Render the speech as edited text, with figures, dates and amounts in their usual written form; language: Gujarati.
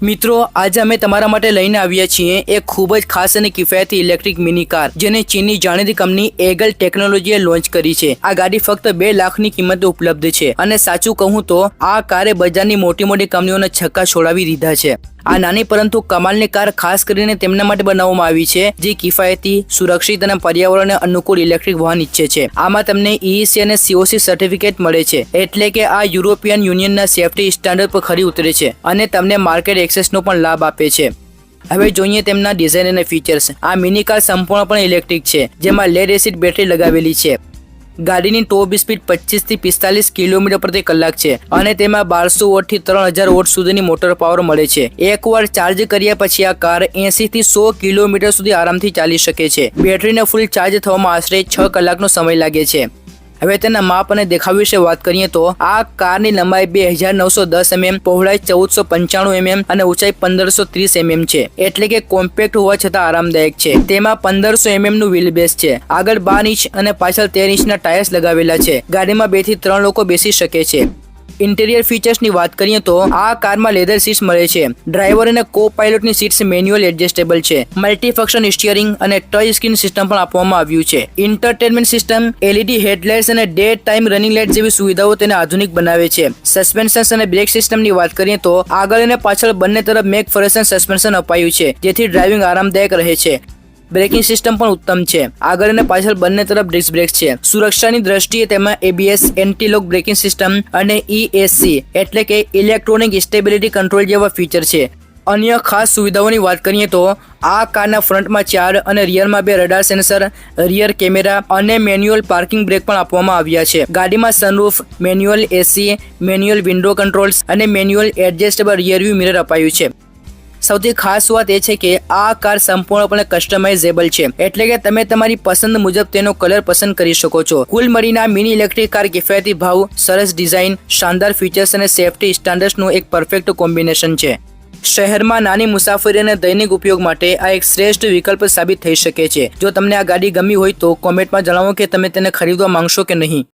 મિત્રો, આજે અમે તમારા માટે લઈને આવ્યા છીએ એક ખૂબ જ ખાસ અને કિફાયતી ઇલેક્ટ્રિક મિની કાર જેને ચીનની જાણીતી કંપની એગલ ટેકનોલોજીએ લોન્ચ કરી છે। આ ગાડી ફક્ત 2 લાખની કિંમતે ઉપલબ્ધ છે અને સાચું કહું તો આ કારે બજારની મોટી મોટી કંપનીઓને છક્કા છોડાવી દીધા છે। આ નાની પરંતુ કમાલની કાર ખાસ કરીને તેમના માટે બનાવવામાં આવી છે જે કિફાયતી, સુરક્ષિત અને પર્યાવરણને અનુકૂળ ઇલેક્ટ્રિક વાહન ઈચ્છે છે। આમાં તમને EEC અને COC સર્ટિફિકેટ મળે છે, એટલે કે આ યુરોપિયન યુનિયનના સેફ્ટી સ્ટાન્ડર્ડ પર ખરી ઉતરે છે અને તમને માર્કેટ એક્સેસનો પણ લાભ આપે છે। હવે જોઈએ તેમના ડિઝાઇન અને ફીચર્સ। આ મિની કાર સંપૂર્ણપણે ઇલેક્ટ્રિક છે, જેમાં લેડ એસિડ બેટરી લગાવેલી છે। ગાડીની ટોપ સ્પીડ 25 થી 45 કિલોમીટર પ્રતિ કલાક છે અને તેમાં 1200 વોટ થી 3000 વોટ સુધીની મોટર પાવર મળે છે। એકવાર ચાર્જ કર્યા પછી આ કાર 80 થી 100 કિલોમીટર સુધી આરામથી ચાલી શકે છે। બેટરીને ફૂલ ચાર્જ થવામાં આશરે 6 કલાકનો સમય લાગે છે। હવે તેના માપ અને દેખાવ વિશે વાત કરીએ તો આ કારની લંબાઈ 2910 mm, પહોળાઈ 1495 mm અને ઊંચાઈ 1530 mm છે, એટલે કે કોમ્પેક્ટ હોવા છતાં આરામદાયક છે। તેમાં 1500 mm નું વ્હીલ બેઝ છે, આગળ 12 ઇંચ અને પાછળ 13 ઇંચના ટાયર્સ લગાવેલા છે। ગાડીમાં 2 થી 3 લોકો બેસી શકે છે। ઇન્ટિરિયર ફીચર્સની વાત કરીએ તો આ કારમાં લેધર સીટ્સ મળે છે। ડ્રાઈવર અને કો પાયલોટની સીટ્સ મેન્યુઅલ એડજસ્ટેબલ છે। મલ્ટીફંક્શન સ્ટીયરિંગ અને ટચ સ્ક્રીન સિસ્ટમ પણ આપવામાં આવ્યું છે। એન્ટરટેનમેન્ટ સિસ્ટમ, LED હેડલાઇટ્સ અને ડે ટાઈમ રનિંગ લાઇટ જેવી સુવિધાઓ તેને આધુનિક બનાવે છે। સસ્પેન્શન અને બ્રેક સિસ્ટમની વાત કરીએ તો આગળ અને પાછળ બંને તરફ મેક ફેરસન સસ્પેન્શન અપાયું છે, જેથી ડ્રાઇવિંગ આરામદાયક રહે છે। બ્રેકિંગ સિસ્ટમ પણ ઉત્તમ છે, આગળ અને પાછળ બંને તરફ ડિસ્ક બ્રેક છે। સુરક્ષાની દ્રષ્ટિએ તેમાં ABS, anti lock braking system અને ESC એટલે કે ઇલેક્ટ્રોનિક સ્ટેબિલિટી કંટ્રોલ જેવા ફીચર છે। અન્ય ખાસ સુવિધાઓની વાત કરીએ તો આ કારના ફ્રન્ટમાં 4 અને રિયરમાં 2 રડાર સેન્સર, રિયર કેમેરા અને મેન્યુઅલ પાર્કિંગ બ્રેક પણ આપવામાં આવ્યા છે। ગાડીમાં sunroof, manual AC, manual window controls અને manual adjustable rear view mirror અપાયું છે। સૌથી ખાસ વાત એ છે કે આ કાર સંપૂર્ણપણે કસ્ટમાઇઝેબલ છે, એટલે કે તમે તમારી પસંદ મુજબ તેનો કલર પસંદ કરી શકો છો। કુલ મળીને આ મિની ઇલેક્ટ્રિક કાર કિફાયતી ભાવ, સરસ ડિઝાઇન, શાનદાર ફીચર્સ અને સેફ્ટી સ્ટાન્ડર્ડ્સનું એક પરફેક્ટ કોમ્બિનેશન છે। શહેરમાં નાની મુસાફરી અને દૈનિક ઉપયોગ માટે આ એક શ્રેષ્ઠ વિકલ્પ સાબિત થઈ શકે છે। જો તમને આ ગાડી ગમી હોય તો કોમેન્ટમાં જણાવો કે તમે તેને ખરીદવા માંગશો કે નહીં।